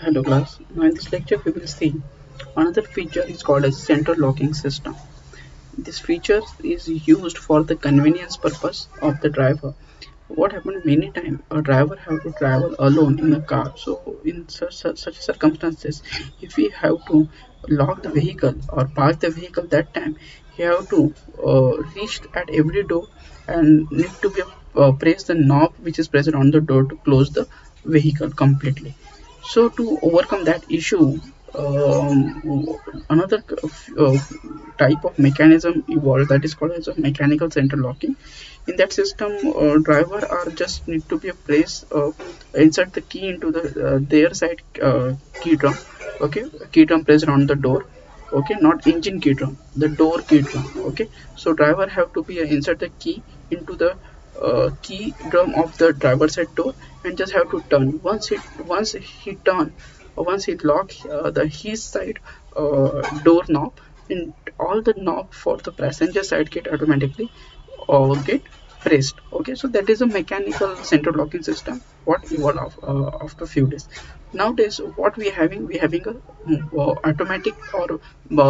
Hello class. Now in this lecture we will see another feature is called as central locking system. This feature is used for the convenience purpose of the driver. What happened many times a driver have to travel alone in a car. So in such circumstances, if we have to lock the vehicle or park the vehicle, that time he have to reach at every door and need to be press the knob which is present on the door to close the vehicle completely. So to overcome that issue, another type of mechanism evolved, that is called as a mechanical central locking. In that system, driver are just need to be placed, insert the key into the their side key drum. Okay, key drum present on the door. Okay, not engine key drum, the door key drum. Okay, so driver have to be insert the key into the key drum of the driver side door and just have to turn. Once he turn, once he lock the his side door knob, and all the knob for the passenger side get automatically get pressed. Okay, so that is a mechanical central locking system what evolved after few days. Nowadays what we having a automatic or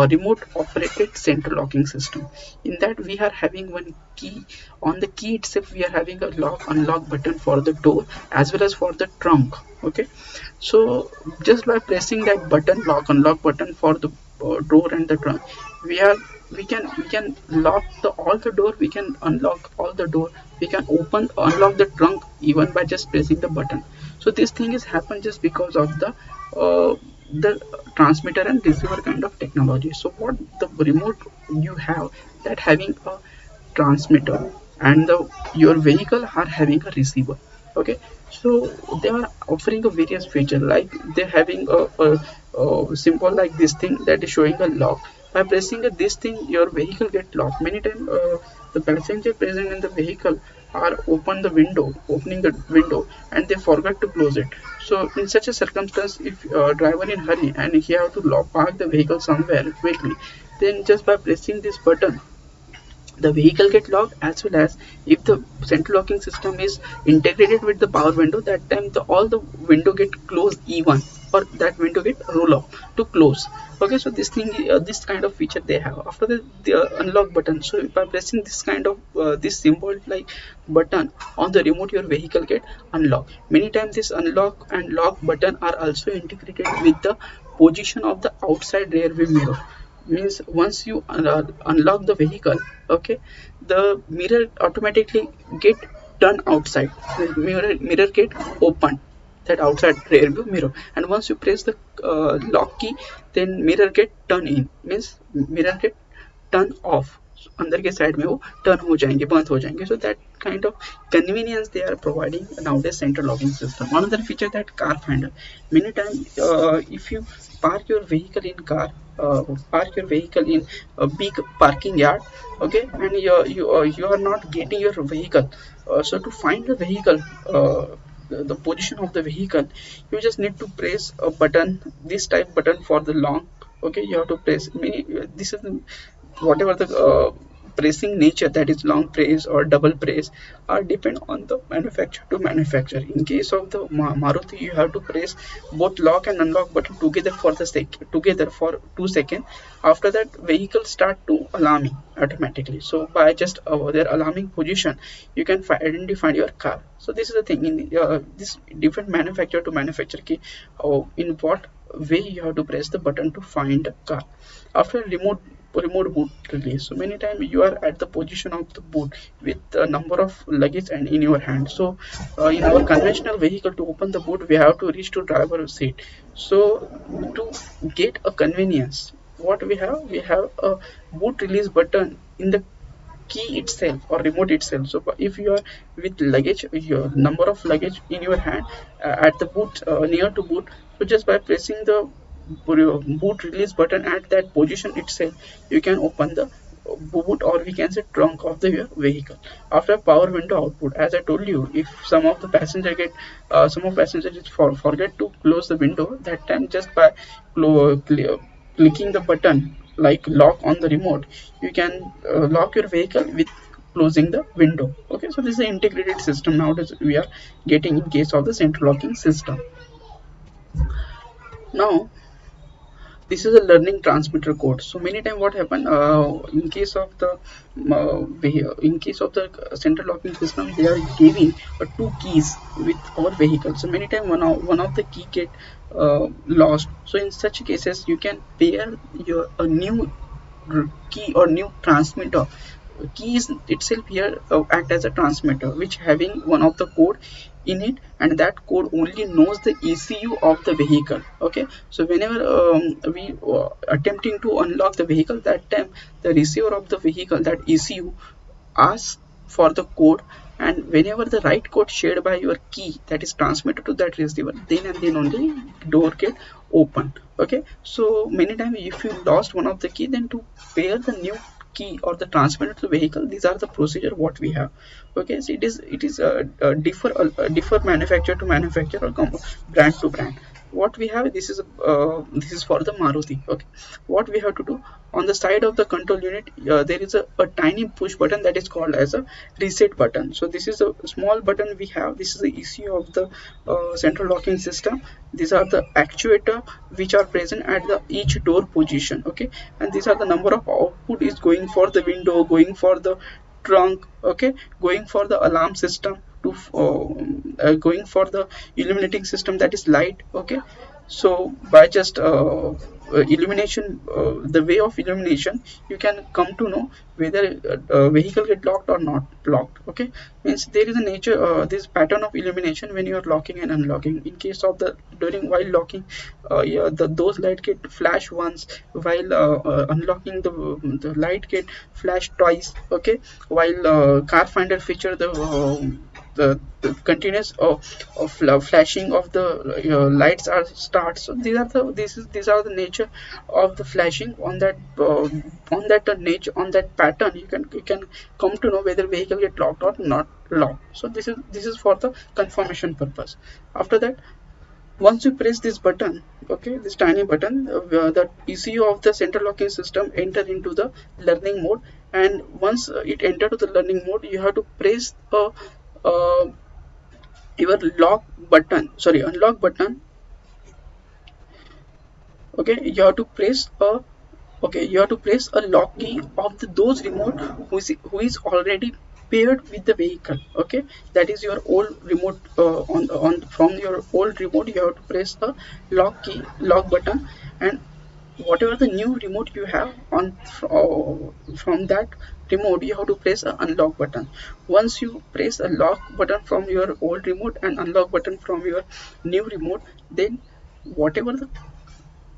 remote operated central locking system. In that we are having one key. On the key itself we are having a lock unlock button for the door as well as for the trunk. Okay, so just by pressing that button, lock unlock button for the door and the trunk, we are we can lock the all the door, we can unlock all the door, we can open unlock the trunk even by just pressing the button. So this thing is happen just because of the transmitter and receiver kind of technology. So what the remote you have, that having a transmitter, and the your vehicle are having a receiver. Okay, so they are offering a various feature, like they're having a symbol like this thing that is showing a lock. By pressing this thing your vehicle get locked. Many times the passenger present in the vehicle are opening the window, and they forgot to close it. So in such a circumstance, if driver in hurry and he have to park the vehicle somewhere quickly, then just by pressing this button the vehicle get locked. As well as if the central locking system is integrated with the power window, that time all the window get closed even, or that window get roll up to close. Okay, so this kind of feature they have. After the unlock button, so by pressing this kind of this symbol like button on the remote, your vehicle get unlocked. Many times this unlock and lock button are also integrated with the position of the outside rear view mirror. Means once you unlock the vehicle, okay, the mirror automatically get turned outside. The mirror get open, that outside rear view mirror. And once you press the lock key, then mirror get turn in, means mirror get turn off. अंदर के side में वो turn हो जाएंगे, बंद हो जाएंगे. So that kind of convenience they are providing nowadays central locking system. Another feature that car finder. Many times if you park your vehicle in car, park your vehicle in a big parking yard, okay, and you are not getting your vehicle. So to find the vehicle, the position of the vehicle, you just need to press a button, this type button for the long. Okay, you have to press many. This is the, whatever the pressing nature, that is long press or double press, are depend on the manufacturer to manufacturer. In case of the Maruti, you have to press both lock and unlock button together for the together for 2 seconds. After that vehicle start to alarming automatically. So by just their alarming position, you can identify your car. So this is the thing in this different manufacturer to manufacturer key, in what way you have to press the button to find a car. After remote boot release, so many times you are at the position of the boot with a number of luggage and in your hand. So in our conventional vehicle, to open the boot we have to reach to driver seat. So to get a convenience, what we have a boot release button in the key itself or remote itself. So if you are with luggage, your number of luggage in your hand, at the boot, near to boot, so just by pressing the boot release button at that position itself, you can open the boot, or we can say trunk of the your vehicle. After power window output, as I told you, if some of the passenger get some of passengers forget to close the window, that time just by clicking the button like lock on the remote, you can lock your vehicle with closing the window. Okay, so this is an integrated system nowadays we are getting in case of the central locking system. Now this is a learning transmitter code. So many time what happen, in case of the in case of the central locking system, they are giving two keys with our vehicle. So many time one of the key get lost. So in such cases you can pair your a new key or new transmitter. Keys itself here act as a transmitter which having one of the code in it, and that code only knows the ECU of the vehicle. Okay, so whenever we attempting to unlock the vehicle, that time the receiver of the vehicle, that ECU, asks for the code, and whenever the right code shared by your key that is transmitted to that receiver, then and then only door get open. Okay, so many times if you lost one of the key, then to pair the new key or the transmitter to the vehicle, these are the procedure what we have. Okay, so it is differ manufacturer to manufacturer or brand to brand. What we have, this is for the Maruti. Okay, what we have to do, on the side of the control unit, there is a tiny push button that is called as a reset button. So this is a small button we have. This is the ECU of the central locking system. These are the actuator which are present at the each door position. Okay, and these are the number of output is going for the window, going for the trunk. Okay, going for the alarm system, to going for the illuminating system, that is light. Okay, so by just illumination, the way of illumination, you can come to know whether vehicle get locked or not locked. Okay, means there is a nature, this pattern of illumination when you are locking and unlocking. In case of the during while locking, yeah, those light get flash once, while unlocking the light get flash twice. Okay, while car finder feature the continuous flashing of the lights are start. So these are the nature of the flashing on that nature, on that pattern. You can come to know whether vehicle get locked or not locked. So this is for the confirmation purpose. After that, once you press this button, okay, this tiny button, the ECU of the central locking system enter into the learning mode. And once it enter to the learning mode, you have to press uh, your lock button, sorry, unlock button. Okay, you have to press a, okay, you have to press a lock key of those remote who is already paired with the vehicle. Okay, that is your old remote, on from your old remote you have to press the lock key, lock button. And whatever the new remote you have on, from that remote, you have to press a unlock button. Once you press a lock button from your old remote and unlock button from your new remote, then whatever the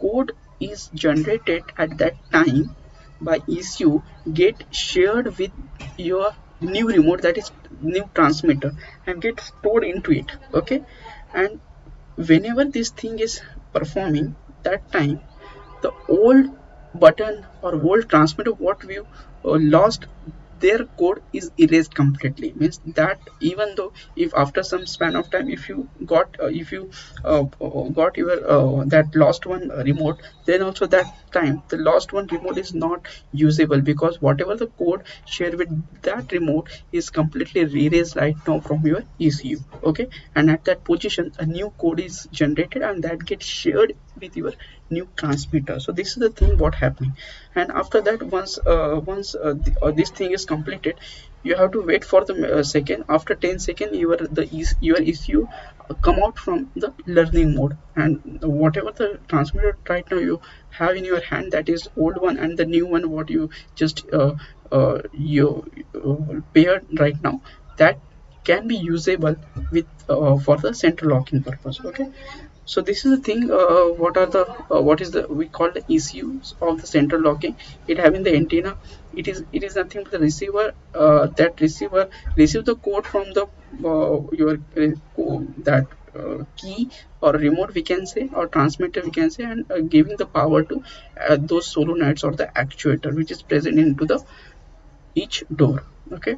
code is generated at that time by ECU get shared with your new remote, that is new transmitter, and get stored into it. Okay, and whenever this thing is performing, that time the old button or old transmitter what we lost, their code is erased completely. Means that even though if after some span of time, if you got your that lost one remote, then also that time the lost one remote is not usable, because whatever the code shared with that remote is completely erased right now from your ECU. Okay, and at that position a new code is generated and that gets shared with your new transmitter. So this is the thing what happening. And after that, once this thing is completed, you have to wait for the second. After 10 seconds, your ECU come out from the learning mode, and whatever the transmitter right now you have in your hand, that is old one, and the new one what you just you paired right now, that can be usable with for the central locking purpose. Okay, so this is the thing. What is the we call the ECUs of the central locking. It having the antenna. It is nothing but the receiver. That receiver receive the code from the your that key or remote we can say, or transmitter we can say, and giving the power to those solenoids or the actuator which is present into the each door. Okay,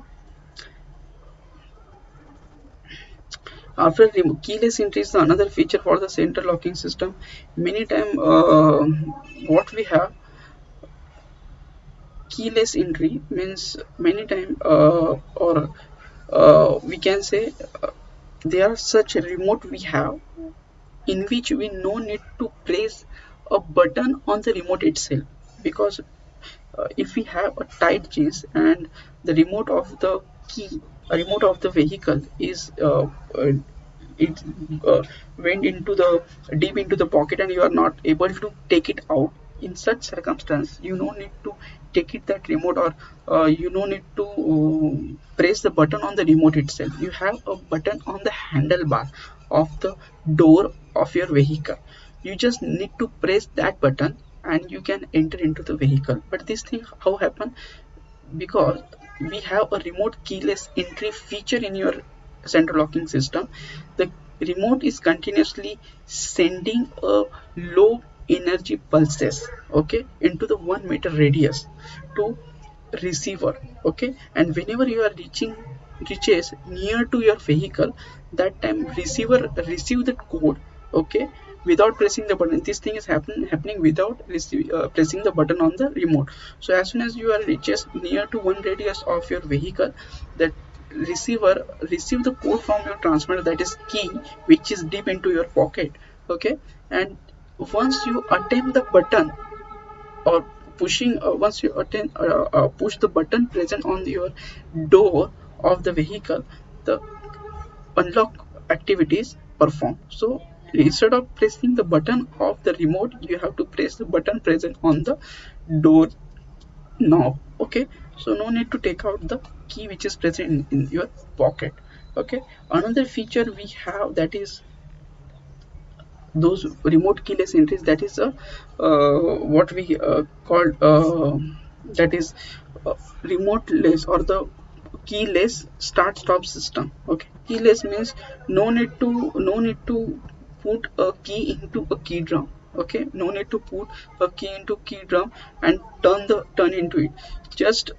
after keyless entry is another feature for the central locking system. Many time what we have, keyless entry means many time or we can say there are such a remote we have in which we no need to press a button on the remote itself, because if we have a tight jeans and the remote of the key remote of the vehicle is it went into the deep into the pocket and you are not able to take it out, in such circumstance you no need to take it that remote, or you no need to press the button on the remote itself. You have a button on the handlebar of the door of your vehicle. You just need to press that button and you can enter into the vehicle. But this thing how happen? Because we have a remote keyless entry feature in your central locking system. The remote is continuously sending a low energy pulses, okay, into the 1 meter radius to receiver, okay, and whenever you are reaches near to your vehicle, that time receiver receive that code, okay, without pressing the button. This thing is happening without pressing the button on the remote. So as soon as you are reaches near to one radius of your vehicle, that receiver receive the code from your transmitter, that is key, which is deep into your pocket, okay, and once you attempt the button or pushing once you push the button present on your door of the vehicle, the unlock activities perform. So instead of pressing the button of the remote, you have to press the button present on the door knob, okay. So no need to take out the key which is present in your pocket, okay. Another feature we have, that is those remote keyless entries, that is what we called that is remoteless or the keyless start stop system, okay. Keyless means no need to put a key into a key drum, okay, no need to put a key into key drum and turn into it. Just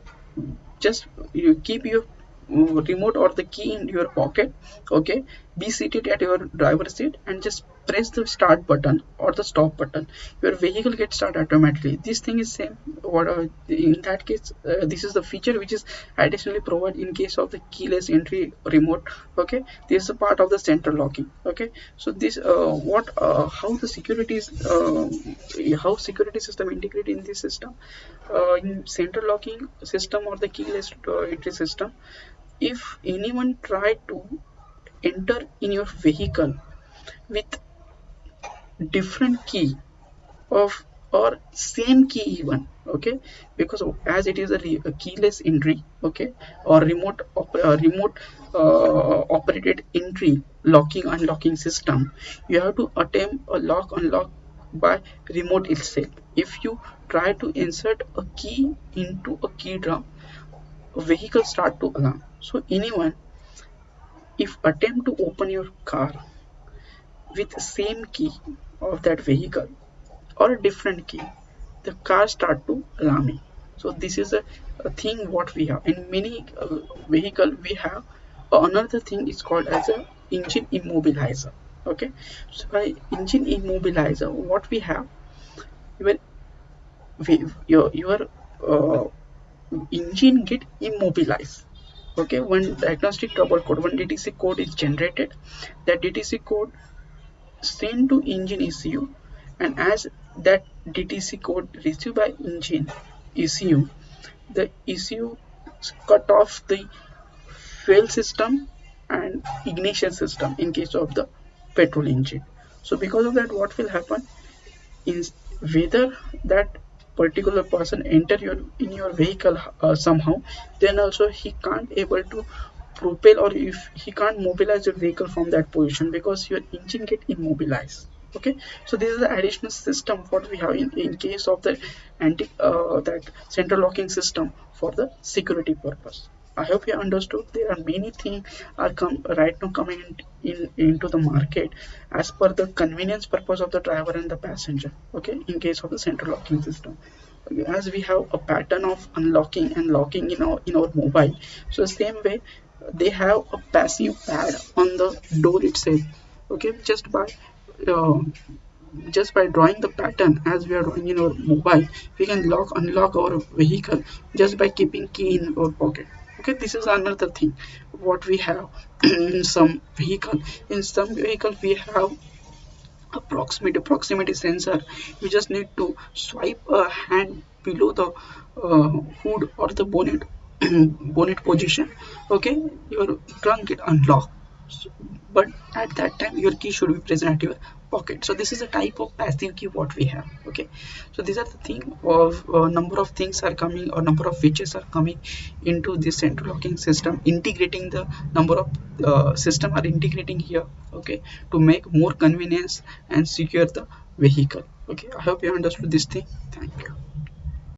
just you keep your remote or the key in your pocket, okay, be seated at your driver's seat and just press the start button or the stop button. Your vehicle gets start automatically. This thing is same what in that case this is the feature which is additionally provided in case of the keyless entry remote, okay. This is a part of the central locking, okay. So this what how the security is how security system integrate in this system, in central locking system or the keyless entry system. If anyone try to enter in your vehicle with different key of or same key even, okay, because as it is a keyless entry, okay, or remote operated entry locking unlocking system, you have to attempt a lock unlock by remote itself. If you try to insert a key into a key drum, vehicle start to alarm. So anyone if attempt to open your car with the same key of that vehicle or a different key, the car start to alarming. So this is a thing what we have in many vehicle. We have another thing is called as a engine immobilizer, okay. So by engine immobilizer, what we have, your your uh, engine get immobilized, okay. One diagnostic trouble code, one DTC code is generated. That DTC code sent to engine ECU, and as that DTC code received by engine ECU, the ECU cut off the fuel system and ignition system in case of the petrol engine. So because of that, what will happen is whether that particular person enter your in your vehicle somehow, then also he can't able to propel, or if he can't mobilize your vehicle from that position because your engine get immobilized, okay. So this is the additional system what we have in case of the that central locking system for the security purpose. I hope you understood. There are many things are right now coming into the market as per the convenience purpose of the driver and the passenger, okay, in case of the central locking system. As we have a pattern of unlocking and locking in our mobile, so same way they have a passive pad on the door itself, okay. Uh, just by drawing the pattern as we are drawing in our mobile, we can lock unlock our vehicle just by keeping key in our pocket, okay. This is another thing what we have in some vehicle. In some vehicle we have a proximity sensor. You just need to swipe a hand below the hood or the bonnet bonnet position. Okay, your trunk get unlocked. So, but at that time your key should be present at your pocket. So this is a type of passive key what we have. Okay, so these are the thing of number of things are coming, or number of features are coming into this central locking system, integrating the number of system are integrating here. Okay, to make more convenience and secure the vehicle. Okay, I hope you understood this thing. Thank you.